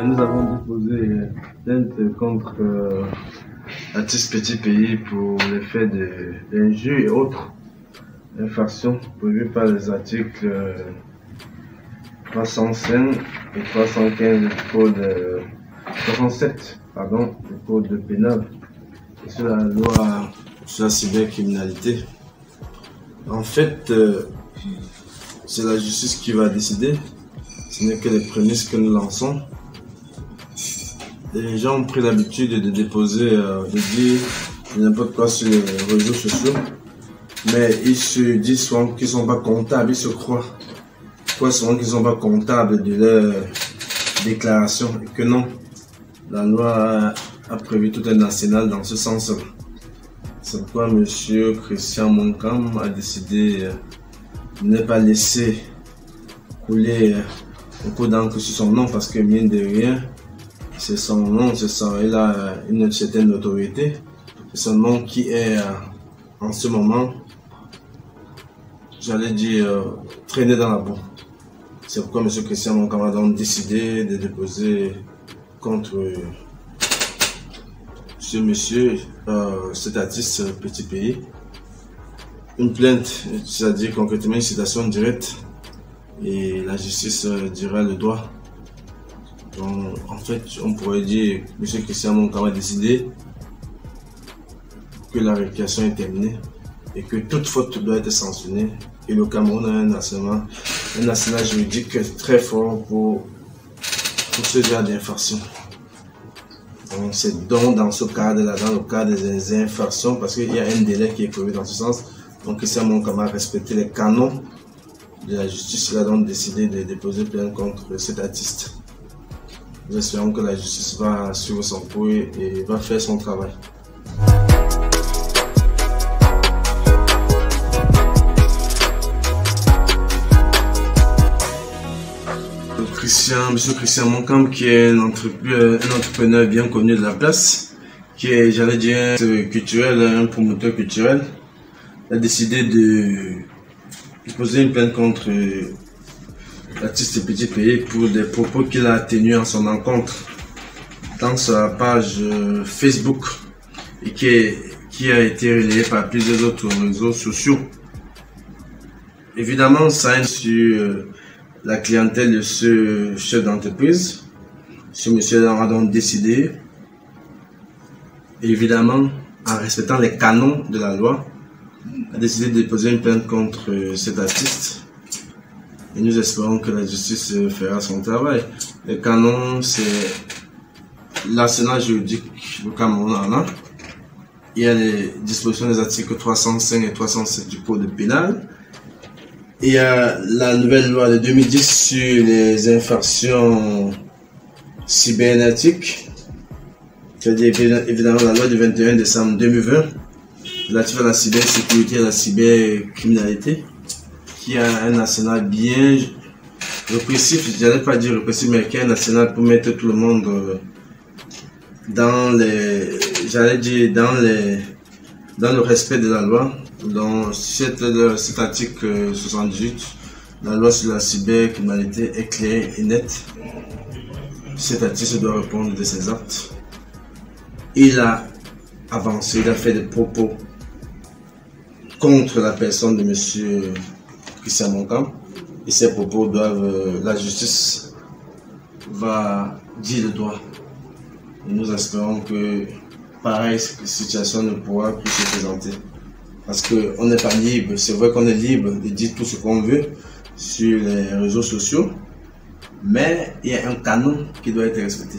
Nous avons déposé plainte contre l'artiste Petit Pays pour les faits d'injures et autres infractions prévues par les articles 305 et 315 du code 307 du code pénal et sur la loi sur la cybercriminalité. En fait, c'est la justice qui va décider. Ce n'est que les prémices que nous lançons. Les gens ont pris l'habitude de déposer, de dire n'importe quoi sur les réseaux sociaux, mais ils se disent souvent qu'ils ne sont pas comptables, ils se croient souvent qu'ils ne sont pas comptables de leurs déclarations, et que non, la loi a prévu tout un arsenal dans ce sens-là. C'est pourquoi M. Christian Monkam a décidé de ne pas laisser couler beaucoup d'encre sur son nom, parce que mine de rien, c'est son nom, il a une certaine notoriété. C'est son nom qui est en ce moment, j'allais dire, traîné dans la boue. C'est pourquoi M. Christian Monkam a donc décidé de déposer contre ce monsieur, cet artiste Petit Pays, une plainte, c'est-à-dire concrètement une citation directe, et la justice dira le droit. Donc, en fait, on pourrait dire que M. Christian Monkam a décidé que la récréation est terminée et que toute faute doit être sanctionnée. Et le Cameroun a un arsenal juridique très fort pour ce genre d'infraction. Donc, c'est donc dans ce cadre-là, dans le cadre des infractions, parce qu'il y a un délai qui est prévu dans ce sens. Donc, Christian Monkam a respecté les canons de la justice. Il a donc décidé de déposer plainte contre cet artiste. Nous espérons que la justice va suivre son cours et va faire son travail. M. Christian Monkam, qui est un entrepreneur bien connu de la place, qui est, j'allais dire, culturel, un promoteur culturel, a décidé de déposer une plainte contre l'artiste Petit Pays pour des propos qu'il a tenus en son encontre dans sa page Facebook et qui a été relayé par plusieurs autres réseaux sociaux. Évidemment, ça aide sur la clientèle de ce chef d'entreprise. Ce monsieur a donc décidé, évidemment, en respectant les canons de la loi, a décidé de déposer une plainte contre cet artiste. Et nous espérons que la justice fera son travail. Les canons, c'est l'arsenal juridique du Cameroun en a. Il y a les dispositions des articles 305 et 307 du code pénal. Il y a la nouvelle loi de 2010 sur les infractions cybernétiques. C'est-à-dire évidemment la loi du 21 décembre 2020 relative à la cybersécurité et à la cybercriminalité, qui a un arsenal bien répressif, je n'allais pas dire répressif, mais qui a un arsenal pour mettre tout le monde dans le respect de la loi. Dans cet article 78, la loi sur la cybercriminalité est claire et nette. Cet artiste doit répondre de ses actes. Il a avancé, il a fait des propos contre la personne de M. Christian Monkam, et ces propos doivent, la justice va dire le droit. Et nous espérons que pareille situation ne pourra plus se présenter. Parce qu'on n'est pas libre, c'est vrai qu'on est libre de dire tout ce qu'on veut sur les réseaux sociaux, mais il y a un canon qui doit être respecté.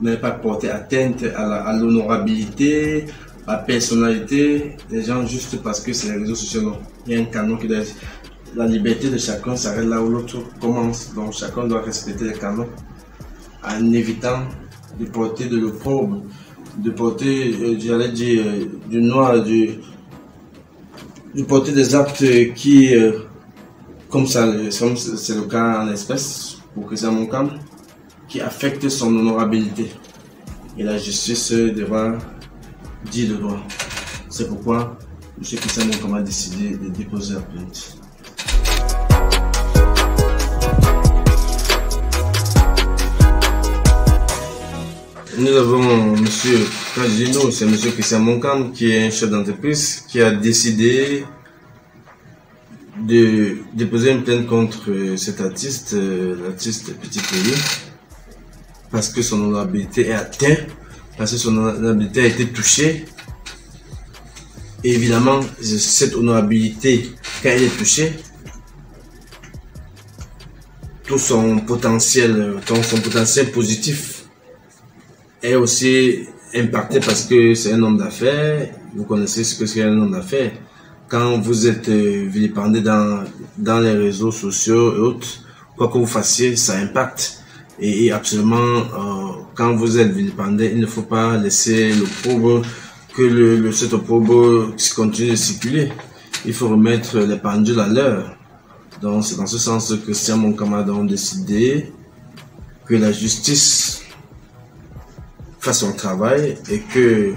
Ne pas porter atteinte à l'honorabilité, à la personnalité des gens juste parce que c'est les réseaux sociaux. Non. Il y a un canon qui doit être... La liberté de chacun s'arrête là où l'autre commence. Donc chacun doit respecter les canons en évitant de porter de l'opprobre, de porter, j'allais dire, du noir, de porter des actes qui, comme c'est le cas en espèce pour Christian Monkam, qui affectent son honorabilité. Et la justice devra dire le droit. C'est pourquoi M. Christian Monkam a décidé de déposer la plainte. Nous avons M. Kajino, c'est M. Christian Monkam, qui est un chef d'entreprise, qui a décidé de déposer une plainte contre cet artiste, l'artiste Petit Pelé, parce que son honorabilité est atteinte, parce que son honorabilité a été touchée. Et évidemment, cette honorabilité, quand elle est touchée, tout son potentiel positif est aussi impacté parce que c'est un homme d'affaires. Vous connaissez ce que c'est un homme d'affaires. Quand vous êtes vilipendé dans les réseaux sociaux et autres, quoi que vous fassiez, ça impacte. Et absolument, quand vous êtes vilipendé, il ne faut pas laisser l'opprobre, que cet opprobre continue de circuler. Il faut remettre les pendules à l'heure. Donc c'est dans ce sens que Christian Monkam a donc décidé que la justice fasse son travail et que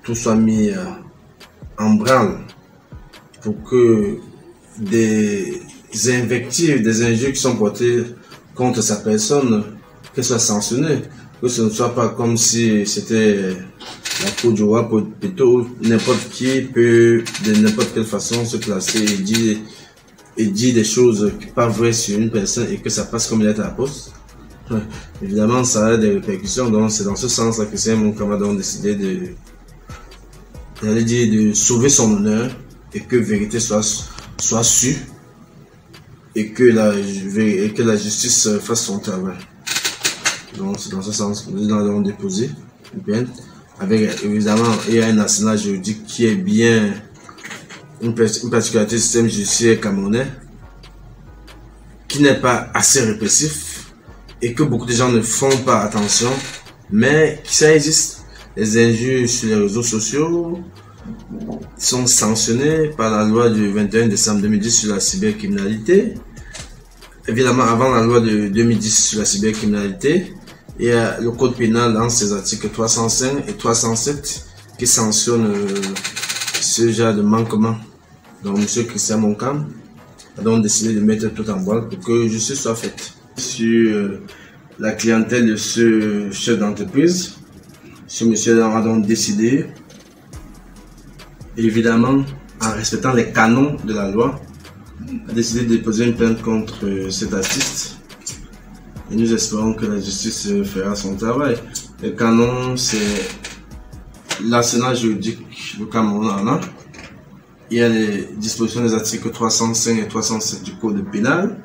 tout soit mis en branle pour que des invectives, des injures qui sont portées contre sa personne, qu'elles soient sanctionnées, que ce ne soit pas comme si c'était la cour du roi pour plutôt n'importe qui peut de n'importe quelle façon se placer et dire des choses pas vraies sur une personne et que ça passe comme une lettre à la poste. Évidemment, ça a des répercussions, donc c'est dans ce sens que Christian Monkam a donc décidé de sauver son honneur et que vérité soit sue et que la justice fasse son travail. Donc c'est dans ce sens que nous allons déposer une plainte. Avec évidemment, il y a un arsenal juridique qui est bien une particularité du système judiciaire camerounais qui n'est pas assez répressif et que beaucoup de gens ne font pas attention, mais ça existe. Les injures sur les réseaux sociaux sont sanctionnées par la loi du 21 décembre 2010 sur la cybercriminalité. Évidemment, avant la loi de 2010 sur la cybercriminalité, il y a le code pénal dans ses articles 305 et 307 qui sanctionnent ce genre de manquement. Donc, M. Christian Monkam a donc décidé de mettre tout en branle pour que justice soit faite. Sur la clientèle de ce chef d'entreprise, ce monsieur a donc décidé, évidemment, en respectant les canons de la loi, a décidé de déposer une plainte contre cet artiste. Et nous espérons que la justice fera son travail. Les canons, c'est l'arsenal juridique du Cameroun en a. Il y a les dispositions des articles 305 et 307 du Code pénal.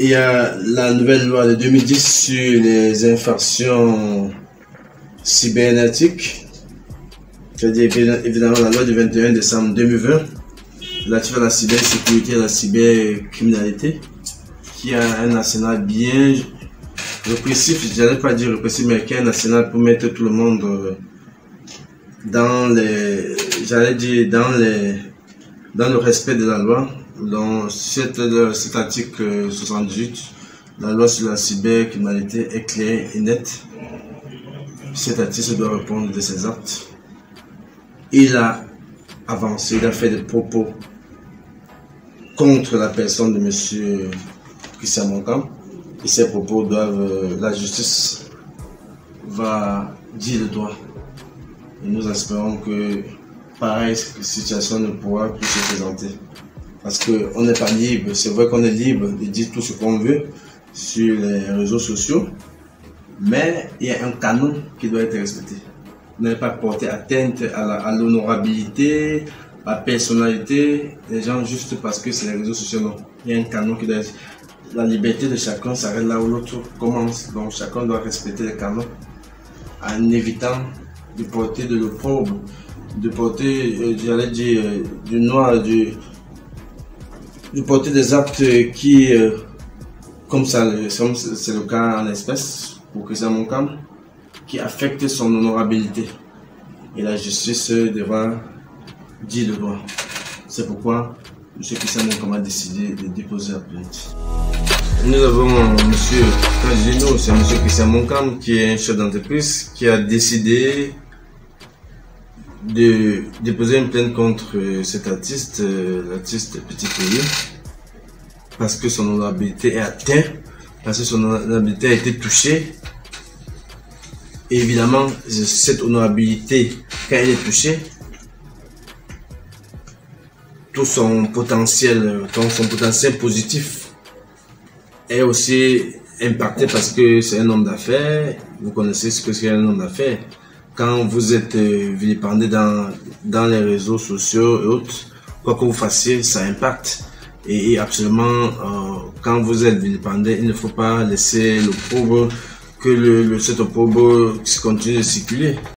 Il y a la nouvelle loi de 2010 sur les infractions cybernétiques. C'est-à-dire évidemment la loi du 21 décembre 2020 relative à la cybersécurité et à la cybercriminalité, qui a un arsenal bien répressif, je n'allais pas dire répressif, mais qui a un arsenal pour mettre tout le monde dans le respect de la loi. Dans cet article 78, la loi sur la cybercriminalité est claire et nette. Cet artiste doit répondre de ses actes. Il a avancé, il a fait des propos contre la personne de M. Christian Monkam. Et ces propos doivent, la justice va dire le droit. Et nous espérons que pareille situation ne pourra plus se présenter. Parce qu'on n'est pas libre, c'est vrai qu'on est libre de dire tout ce qu'on veut sur les réseaux sociaux, mais il y a un canon qui doit être respecté. Ne pas porter atteinte à l'honorabilité, à la personnalité des gens juste parce que c'est les réseaux sociaux. Non, il y a un canon qui doit être... La liberté de chacun s'arrête là où l'autre commence. Donc chacun doit respecter les canons en évitant de porter de l'opprobre, de porter, j'allais dire, du noir, de porter des actes qui, comme ça, c'est le cas en espèce pour Christian Monkam, qui affectent son honorabilité. Et la justice devra dire le droit. C'est pourquoi M. Christian Monkam a décidé de déposer la plainte. Nous avons M. Kajino, c'est M. Christian Monkam, qui est un chef d'entreprise, qui a décidé de déposer une plainte contre cet artiste, l'artiste Petit Pelé, parce que son honorabilité est atteinte, parce que son honorabilité a été touchée. Et évidemment, cette honorabilité, quand elle est touchée, tout son potentiel positif est aussi impacté parce que c'est un homme d'affaires. Vous connaissez ce que c'est un homme d'affaires. Quand vous êtes vilipendé dans les réseaux sociaux et autres, quoi que vous fassiez, ça impacte. Et absolument, quand vous êtes vilipendé, il ne faut pas laisser l'opprobre, que cet opprobre continue de circuler.